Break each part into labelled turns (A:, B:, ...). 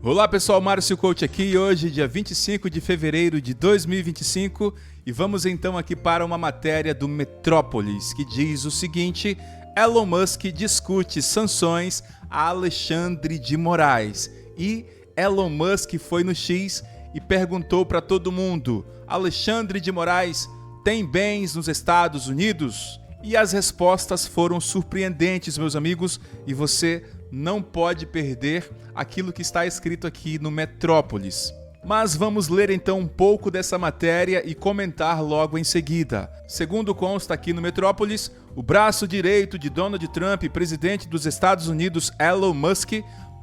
A: Olá pessoal, Márcio Coach aqui, hoje dia 25 de fevereiro de 2025 e vamos então aqui para uma matéria do Metrópolis que diz o seguinte: Elon Musk discute sanções a Alexandre de Moraes. E Elon Musk foi no X e perguntou para todo mundo: Alexandre de Moraes tem bens nos Estados Unidos? E as respostas foram surpreendentes, meus amigos, e você não pode perder aquilo que está escrito aqui no Metrópolis. Mas vamos ler então um pouco dessa matéria e comentar logo em seguida. Segundo consta aqui no Metrópolis, o braço direito de Donald Trump, presidente dos Estados Unidos, Elon Musk,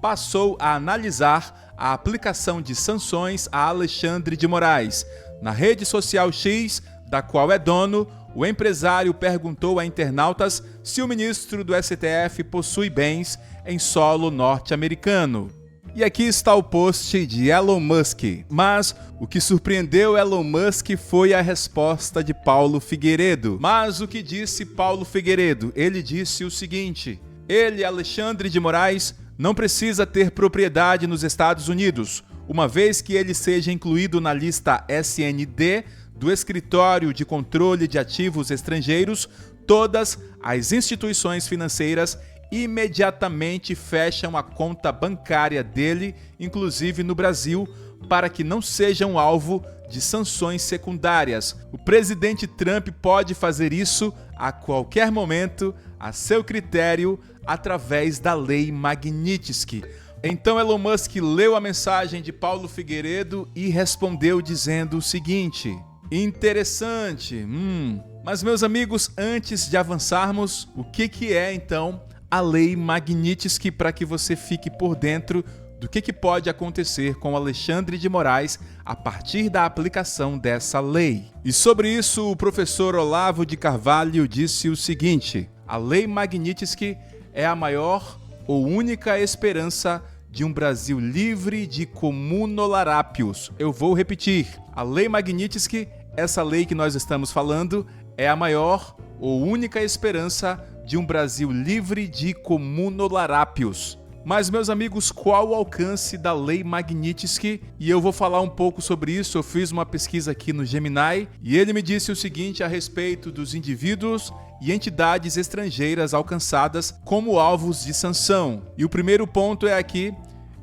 A: passou a analisar a aplicação de sanções a Alexandre de Moraes. Na rede social X, da qual é dono, o empresário perguntou a internautas se o ministro do STF possui bens em solo norte-americano. E aqui está o post de Elon Musk. Mas o que surpreendeu Elon Musk foi a resposta de Paulo Figueiredo. Mas o que disse Paulo Figueiredo? Ele disse o seguinte: ele, Alexandre de Moraes, não precisa ter propriedade nos Estados Unidos, uma vez que ele seja incluído na lista SND do Escritório de Controle de Ativos Estrangeiros. Todas as instituições financeiras imediatamente fecham a conta bancária dele, inclusive no Brasil, para que não sejam alvo de sanções secundárias. O presidente Trump pode fazer isso a qualquer momento, a seu critério, através da Lei Magnitsky. Então Elon Musk leu a mensagem de Paulo Figueiredo e respondeu dizendo o seguinte: interessante. Mas meus amigos, antes de avançarmos, o que é então a Lei Magnitsky, para que você fique por dentro do que pode acontecer com Alexandre de Moraes a partir da aplicação dessa lei. E sobre isso, o professor Olavo de Carvalho disse o seguinte: a Lei Magnitsky é a maior ou única esperança de um Brasil livre de comunolarápios. Eu vou repetir: a Lei Magnitsky, essa lei que nós estamos falando, é a maior ou única esperança de um Brasil livre de comunolarápios. Mas, meus amigos, qual o alcance da Lei Magnitsky? E eu vou falar um pouco sobre isso. Eu fiz uma pesquisa aqui no Gemini e ele me disse o seguinte a respeito dos indivíduos e entidades estrangeiras alcançadas como alvos de sanção. E o primeiro ponto é aqui: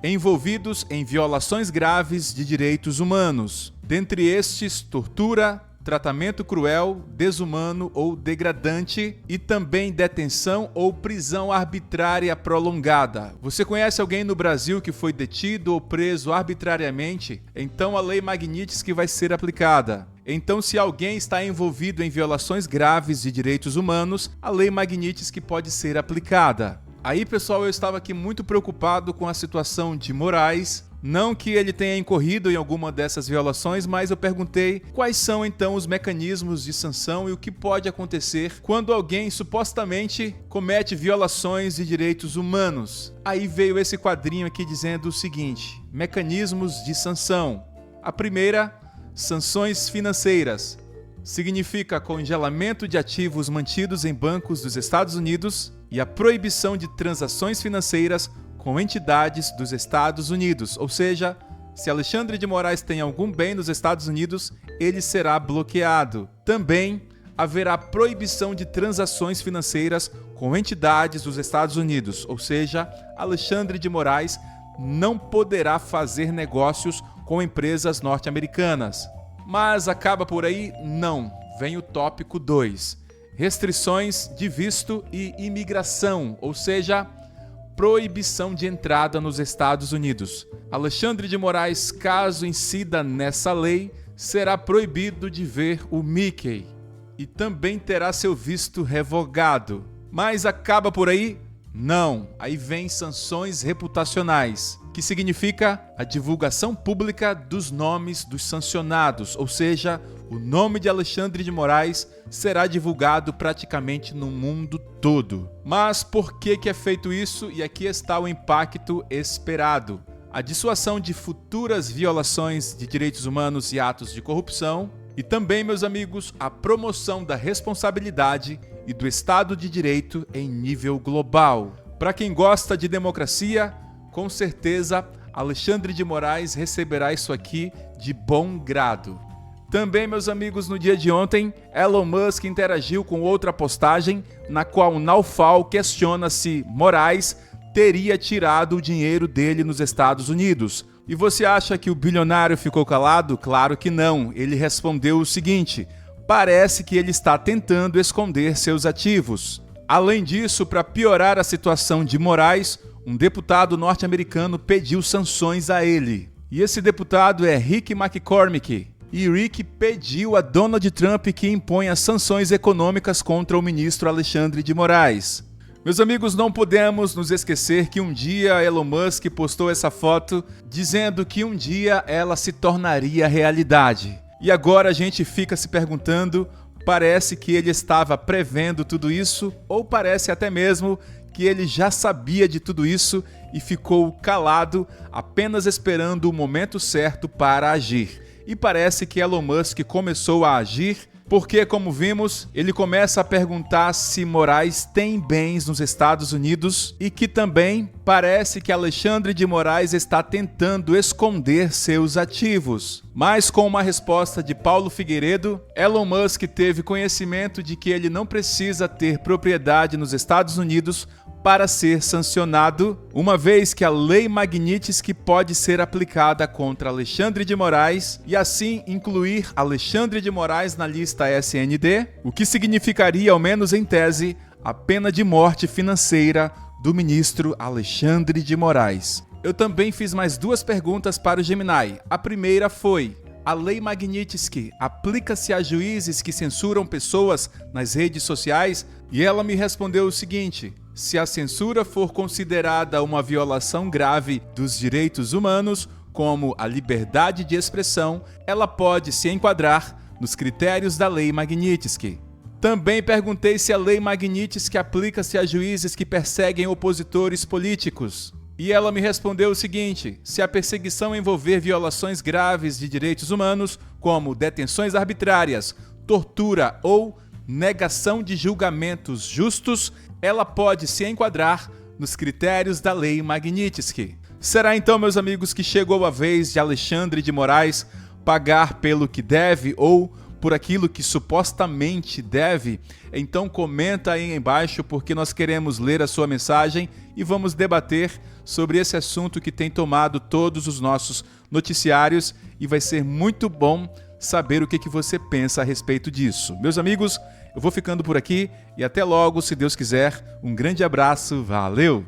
A: envolvidos em violações graves de direitos humanos. Dentre estes, tortura, tratamento cruel, desumano ou degradante e também detenção ou prisão arbitrária prolongada. Você conhece alguém no Brasil que foi detido ou preso arbitrariamente? Então a Lei Magnitsky vai ser aplicada. Então, se alguém está envolvido em violações graves de direitos humanos, a Lei Magnitsky pode ser aplicada. Aí, pessoal, eu estava aqui muito preocupado com a situação de Moraes. Não que ele tenha incorrido em alguma dessas violações, mas eu perguntei quais são então os mecanismos de sanção e o que pode acontecer quando alguém supostamente comete violações de direitos humanos. Aí veio esse quadrinho aqui dizendo o seguinte: mecanismos de sanção. A primeira, sanções financeiras. Significa congelamento de ativos mantidos em bancos dos Estados Unidos e a proibição de transações financeiras com entidades dos Estados Unidos. Ou seja, se Alexandre de Moraes tem algum bem nos Estados Unidos, ele será bloqueado. Também haverá proibição de transações financeiras com entidades dos Estados Unidos. Ou seja, Alexandre de Moraes não poderá fazer negócios com empresas norte-americanas. Mas acaba por aí? Não. Vem o tópico 2. Restrições de visto e imigração, ou seja, proibição de entrada nos Estados Unidos. Alexandre de Moraes, caso incida nessa lei, será proibido de ver o Mickey e também terá seu visto revogado. Mas acaba por aí? Não. Aí vem sanções reputacionais, que significa a divulgação pública dos nomes dos sancionados, ou seja, o nome de Alexandre de Moraes será divulgado praticamente no mundo todo. Mas por que é feito isso? E aqui está o impacto esperado: a dissuasão de futuras violações de direitos humanos e atos de corrupção, e também, meus amigos, a promoção da responsabilidade e do Estado de Direito em nível global. Para quem gosta de democracia, com certeza Alexandre de Moraes receberá isso aqui de bom grado. Também, meus amigos, no dia de ontem, Elon Musk interagiu com outra postagem na qual Naufal questiona se Moraes teria tirado o dinheiro dele nos Estados Unidos. E você acha que o bilionário ficou calado? Claro que não. Ele respondeu o seguinte: parece que ele está tentando esconder seus ativos. Além disso, para piorar a situação de Moraes, um deputado norte-americano pediu sanções a ele. E esse deputado é Rick McCormick. E Rick pediu a Donald Trump que imponha sanções econômicas contra o ministro Alexandre de Moraes. Meus amigos, não podemos nos esquecer que um dia Elon Musk postou essa foto dizendo que um dia ela se tornaria realidade. E agora a gente fica se perguntando, parece que ele estava prevendo tudo isso ou parece até mesmo que ele já sabia de tudo isso e ficou calado, apenas esperando o momento certo para agir. E parece que Elon Musk começou a agir porque, como vimos, ele começa a perguntar se Moraes tem bens nos Estados Unidos e que também parece que Alexandre de Moraes está tentando esconder seus ativos. Mas com uma resposta de Paulo Figueiredo, Elon Musk teve conhecimento de que ele não precisa ter propriedade nos Estados Unidos para ser sancionado, uma vez que a Lei Magnitsky pode ser aplicada contra Alexandre de Moraes e assim incluir Alexandre de Moraes na lista SND, o que significaria, ao menos em tese, a pena de morte financeira do ministro Alexandre de Moraes. Eu também fiz mais duas perguntas para o Gemini. A primeira foi: a Lei Magnitsky aplica-se a juízes que censuram pessoas nas redes sociais? E ela me respondeu o seguinte: se a censura for considerada uma violação grave dos direitos humanos, como a liberdade de expressão, ela pode se enquadrar nos critérios da Lei Magnitsky. Também perguntei se a Lei Magnitsky aplica-se a juízes que perseguem opositores políticos. E ela me respondeu o seguinte: se a perseguição envolver violações graves de direitos humanos, como detenções arbitrárias, tortura ou negação de julgamentos justos, ela pode se enquadrar nos critérios da Lei Magnitsky. Será então, meus amigos, que chegou a vez de Alexandre de Moraes pagar pelo que deve ou por aquilo que supostamente deve? Então comenta aí embaixo, porque nós queremos ler a sua mensagem e vamos debater sobre esse assunto que tem tomado todos os nossos noticiários e vai ser muito bom saber o que você pensa a respeito disso. Meus amigos, eu vou ficando por aqui e até logo, se Deus quiser. Um grande abraço, valeu!